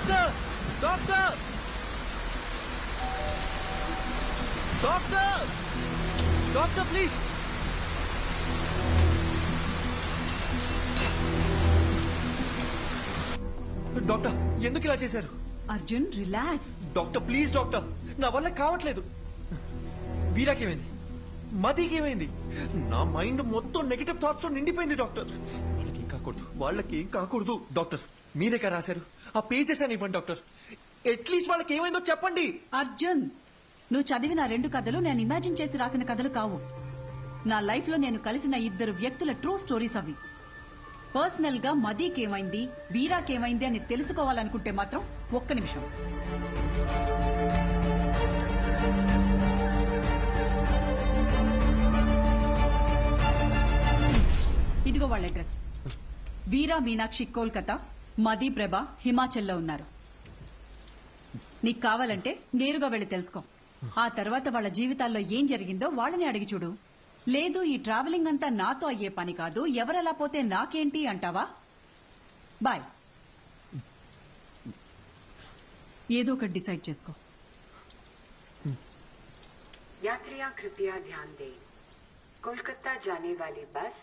Doctor doctor doctor doctor please. Doctor ఎందుకు ఇలా చేశారు? Arjun relax. Doctor please doctor, నా వల్ల కావట్లేదు. వీరాకేమైంది? మదికేమైంది? నా మైండ్ మొత్తం నెగటివ్ థాట్స్ నిండిపోయింది డాక్టర్. వాళ్ళకేం కాకూడదు, వాళ్ళకేం కాకూడదు. డాక్టర్ మీరే కదా రాశారు, ఆ పేజెస్ అని ఇవ్వండి డాక్టర్. అట్లీస్ట్ వాళ్ళకి ఏమైందో చెప్పండి. అర్జున్, నువ్వు చదివిన 2 కథలు నేను ఇమాజిన్ చేసి రాసిన కథలు కావు. నా లైఫ్ లో నేను కలిసిన 2 వ్యక్తుల ట్రూ స్టోరీస్ అవి. పర్సనల్ గా మదీకేమైంది, వీరాకేమైంది అని తెలుసుకోవాలనుకుంటే మాత్రం ఒక్క నిమిషం. ఇదిగో వాళ్ళ అడ్రస్. వీరా మీనాక్షి కోల్కతా, మదీ ప్రభ హిమాచల్లో ఉన్నారు. నీకు కావాలంటే నేరుగా వెళ్లి తెలుసుకో. ఆ తర్వాత వాళ్ళ జీవితాల్లో ఏం జరిగిందో వాళ్ళని అడిగి చూడు. లేదు ఈ ట్రావెలింగ్ అంతా నాతో అయ్యే పని కాదు, ఎవరలా పోతే నాకేంటి అంటావా? బాయ్. ఏదో ఒకటి డిసైడ్ చేసుకో. यात्रियां कृपया ध्यान दें, कोलकाता जाने वाली बस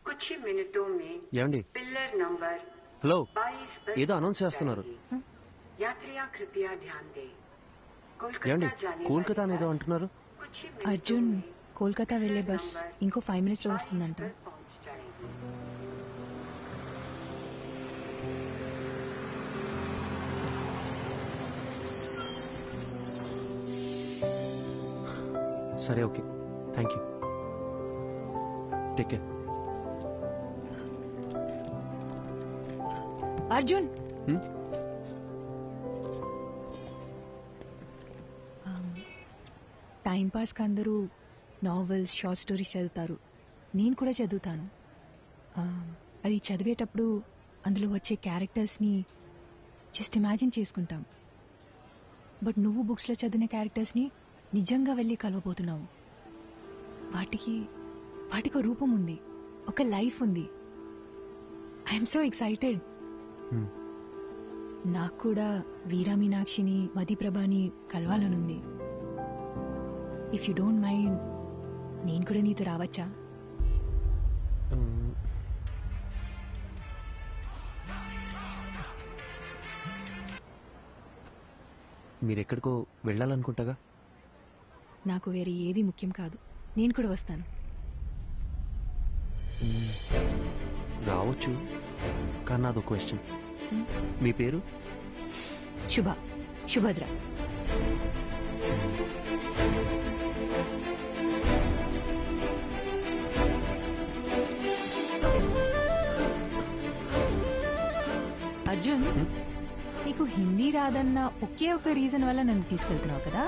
कुछ ही मिनटों में पिलर नंबर 22 पर ఏదో అనౌన్స్ చేస్తున్నారు. यात्रियां कृपया ध्यान दें, కోల్కతా అనేదో అంటున్నారు. అర్జున్, కోల్కతా వెళ్లే బస్ ఇంకో 5 minutes లో వస్తుందంట. సరే okay, thank you, take care. Arjun, time pass కి అందరూ నావెల్స్, షార్ట్ స్టోరీస్ చదువుతారు. నేను కూడా చదువుతాను. అది చదివేటప్పుడు అందులో వచ్చే క్యారెక్టర్స్ని జస్ట్ ఇమాజిన్ చేసుకుంటాం. బట్ నువ్వు బుక్స్లో చదివిన క్యారెక్టర్స్ని నిజంగా వెళ్ళి కలవబోతున్నావు. వాటికి ఒక రూపం ఉంది, ఒక లైఫ్ ఉంది. I'm so excited. నాకు కూడా వీరా మీనాక్షిని, మదీప్రభని కలవాలనుంది. ఇఫ్ యూ డోంట్ మైండ్, నేను కూడా నీతో రావచ్చా? మీరెక్కడికో వెళ్ళాలనుకుంటాగా. నాకు వేరే ఏది ముఖ్యం కాదు, నేను కూడా వస్తాను. రావచ్చు, కానీ నాదో క్వశ్చన్. మీ పేరు? శుభద్ర. అర్జున్, నీకు హిందీ రాదన్న ఒకే ఒక రీజన్ వల్ల నన్ను తీసుకెళ్తున్నావు కదా?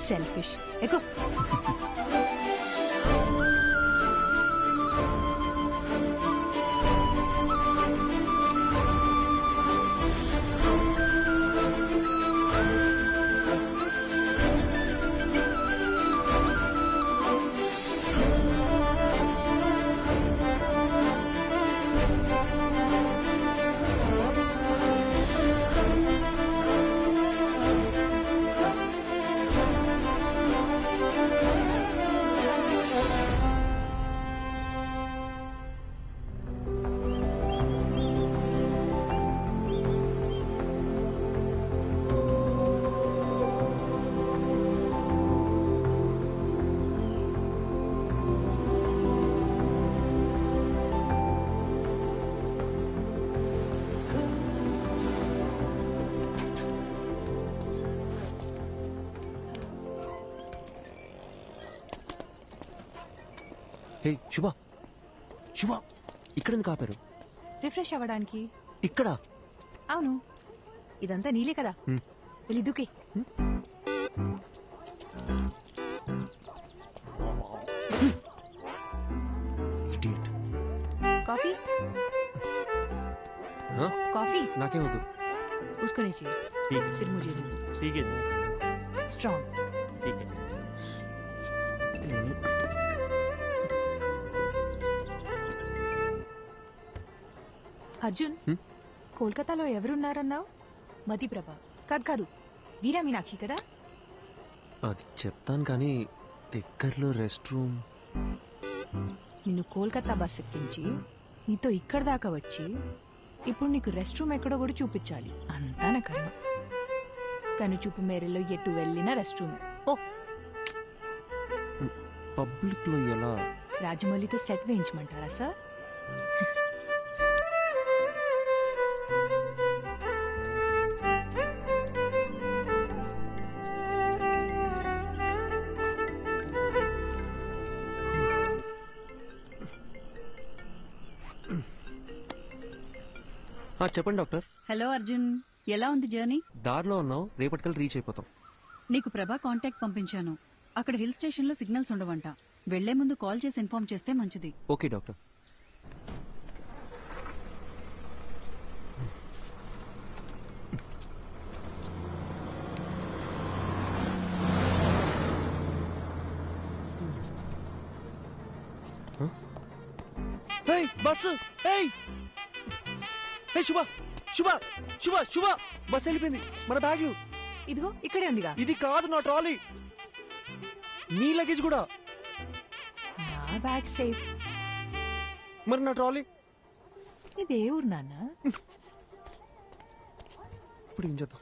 సెల్ఫిష్. ఎక్కువ. హే శుభ, శుభ, ఇక్కడెందుకు ఆపారు? రిఫ్రెష్ అవ్వడానికి. ఇక్కడ? అవును, ఇదంతా నీలే కదా. వెళ్ళి దూకే. కాఫీ? కాఫీ నాకేం వద్దు. उसको नहीं चाहिए, सिर्फ मुझे दो. ठीक है, स्ट्रॉन्ग. ठीक है. అర్జున్ కోల్కతాలో ఎవరున్నారన్నావు? మధుప్రభ కాదు వీరా మీనాక్షి కదా? అది చెప్తాను కానీ దగ్గరలో రెస్ట్ రూమ్. నిన్ను కోల్కతా బస్ ఎక్కించి నీతో ఇక్కడ దాకా వచ్చి ఇప్పుడు నీకు రెస్ట్ రూమ్ ఎక్కడో కూడా చూపించాలి. అంతా నా కర్మ. కనుచూపు మేరలో ఎటు వెళ్ళినా రెస్ట్ రూమ్. ఓ పబ్లిక్లో ఎలా? రాజమౌళితో సెట్ వేయించమంటారా సార్? చెప్పండి డాక్టర్. హలో అర్జున్, ఎలా ఉంది జర్నీ? దారిలో ఉన్నాం, రేపటికల్ రీచ్ అయిపోతాం. నీకు ప్రభా కాంటాక్ట్ పంపించాను. అక్కడ హిల్ స్టేషన్ లో సిగ్నల్స్ ఉండవంట. వెళ్లే ముందు కాల్ చేసి ఇన్ఫార్మ్ చేస్తే మంచిది. Okay doctor. బస్సు శుభ శుభ శుభ శుభ బస్ వెళ్ళిపోయింది. మన బ్యాగ్లు ఇదిగో ఇక్కడే ఉందిగా. ఇది కాదు నా ట్రాలీ, నీ లగేజ్ కూడా. నా బ్యాగ్ సేఫ్. మరి నా ట్రాలీ? ఇదే ఊరు నాన్న. ఇప్పుడు ఏం చేద్దాం?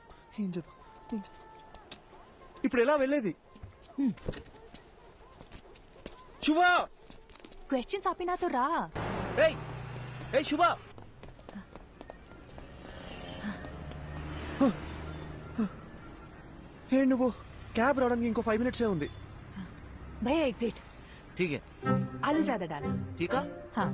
ఇప్పుడు ఎలా వెళ్ళేది? శుభ క్వశ్చన్స్ ఆపి నాతో రా. ఏయ్ ఏయ్ శుభ, ఏ నువ్వు క్యాబ్ రావడానికి ఇంకో 5 minutes ఉంది. भैया एक प्लेट ठीक है. आलू ज्यादा डाल. ठीक है. हाँ.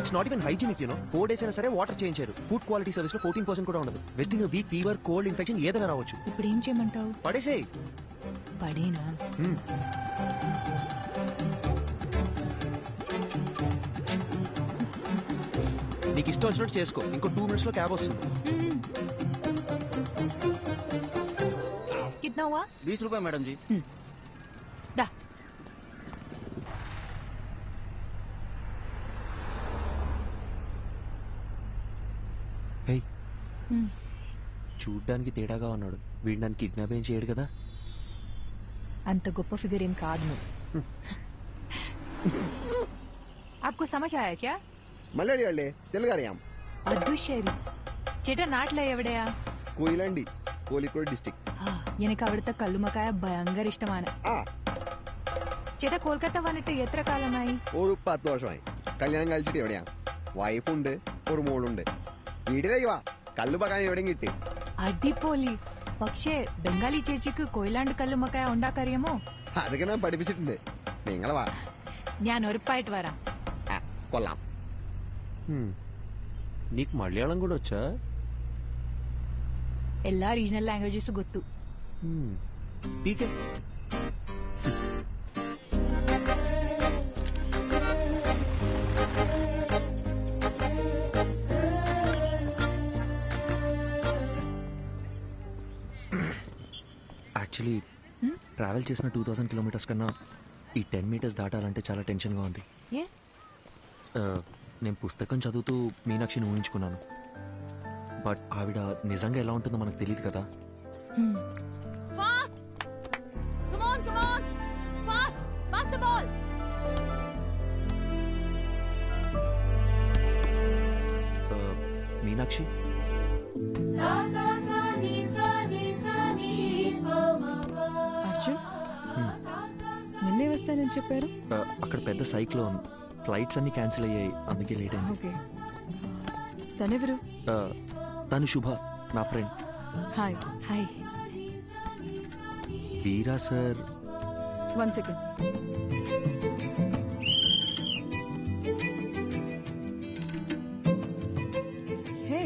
It's not even hygienic, you know. 4 days అయినా సరే వాటర్ చేంజ్ చేయరు. ఫుడ్ క్వాలిటీ సర్వీస్ లో 14% కూడా ఉండదు. With in week fever, cold, infection ఏదైనా రావచ్చు. ఇప్పుడు ఏం చేయమంటావు? పడేసే. పడేనా? నీకు ఇష్టం వచ్చినట్టు చేసుకో. ఇంకో 2 minutes లో క్యాబ్ వస్తుంది. कितना हुआ? 20 रुपए मैडम जी. दा. హే, చూడ్డానికి తేడాగా ఉన్నాడు. వీడిని కిడ్నాప్ ఏం చేయడు కదా? అంత గొప్ప ఫిగర్ ఏం కాదు నువ్వు. आपको समझ आया क्या? మలయాళి వాళ్ళే తెలుగు അറിയാം. അദുശേരി ചേട്ടാ നാട്ടിലെ എവിടെയാ? കൊയിലാണ്ടി, കോഴിക്കോട് ഡിസ്ട്രിക്ട്. എനിക്ക് അവിടുത്തെ കല്ലുമക്കായ ഭയങ്കര ഇഷ്ടമാണ്. ചേട്ടാ കൊൽക്കത്ത വന്നിട്ട് എത്ര കാലമായി? ഒരു 10 വർഷമായി. കല്യാണം കഴിച്ചിട്ട് എവിടെയാ? വൈഫുണ്ട്, ഒരു മോളുണ്ട്. വീട്ടിലേക്ക് വാ, കല്ലുമക്കായ എവിടെയും കിട്ടി. അടിപൊളി. പക്ഷേ ബംഗാളി ചേച്ചിക്ക് കൊയിലാണ്ട് കല്ലുമക്കായ ഉണ്ടാക്കറിയാമോ? അതൊക്കെ ഞാൻ പഠിപ്പിച്ചിട്ടുണ്ട്. നിങ്ങൾ വാ, ഞാൻ ഉറപ്പായിട്ട് വരാം. കൊള്ളാം. నీకు మలయాళం కూడా వచ్చా? എല്ലാ റീജിയണൽ ലാംഗ്വേജസ് ಗೊತ್ತು. ఠీకే. యాక్చువల్లీ ట్రావెల్ చేసిన 2000 kilometers కన్నా ఈ 10 meters దాటాలంటే చాలా టెన్షన్గా ఉంది. ఏ? నేను పుస్తకం చదువుతూ మీనాక్షిని ఊహించుకున్నాను. బట్ ఆవిడ నిజంగా ఎలా ఉంటుందో మనకు తెలియదు కదా. Fast! Come on, come on! Fast! Pass the ball! Meenakshi, Arjun నిన్నే వస్తానని చెప్పారు. అక్కడ పెద్ద సైక్లోన్, ఫ్లైట్స్ అన్ని క్యాన్సిల్ అయ్యాయి, అందుకే లేట్ అయింది. ఓకే, తనెవరు? తను శుభ, నా ఫ్రెండ్. హాయ్. హాయ్. వీరా సార్. 1 second. హే,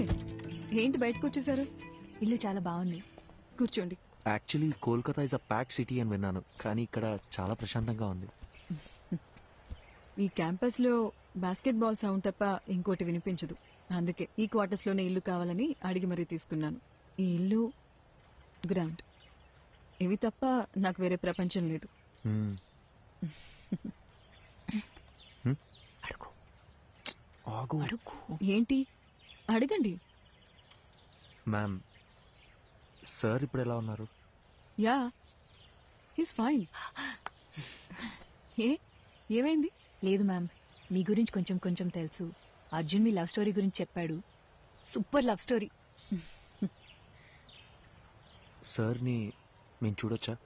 ఏంటి బయటకు వచ్చేసారు? ఇల్లు చాలా బాగుంది. కూర్చోండి. Actually Kolkata is a pack city అని విన్నాను, కానీ ఇక్కడ చాలా ప్రశాంతంగా ఉంది. ఈ క్యాంపస్ లో బాస్కెట్ బాల్ సౌండ్ తప్ప ఇంకోటి వినిపించదు. అందుకే ఈ క్వార్టర్స్ లోనే ఇల్లు కావాలని అడిగి మరీ తీసుకున్నాను. ఈ ఇల్లు గ్రాండ్. ఇవి తప్ప నాకు వేరే ప్రపంచం లేదు. అడుగు ఆగు. అడుగు. ఏంటి? అడగండి. మ్యామ్, సార్ ఇప్పుడు ఎలా ఉన్నారు? Yeah, he's fine. ఏమైంది? లేదు మ్యామ్, మీ గురించి కొంచెం కొంచెం తెలుసు. అర్జున్ మీ లవ్ స్టోరీ గురించి చెప్పాడు. Super love story. సార్ని మేము చూడొచ్చా?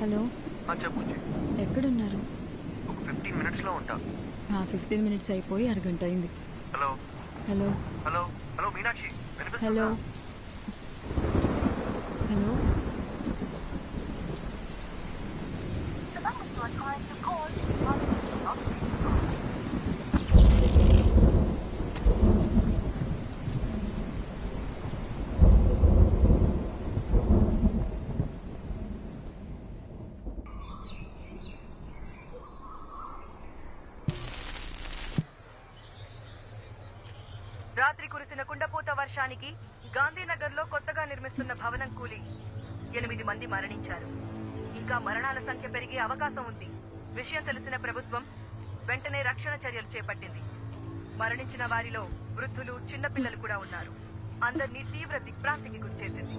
హలో, చెప్పు. ఎక్కడున్నారు? ఒక 15 minutesలో ఉంటా. 15 minutes అయిపోయి అరగంట అయింది. Hello hello hello hello Meenakshi, hello hello. రాత్రి కురిసిన కుండపోత వర్షానికి గాంధీనగర్లో కొత్తగా నిర్మిస్తున్న భవనం కూలి 8 మంది మరణించారు. ఇంకా మరణాల సంఖ్య పెరిగే అవకాశం ఉంది. విషయం తెలిసిన ప్రభుత్వం వెంటనే రక్షణ చర్యలు చేపట్టింది. మరణించిన వారిలో వృద్ధులు, చిన్నపిల్లలు కూడా ఉన్నారు. అందరినీ తీవ్ర దిగ్భ్రాంతికి గురిచేసింది.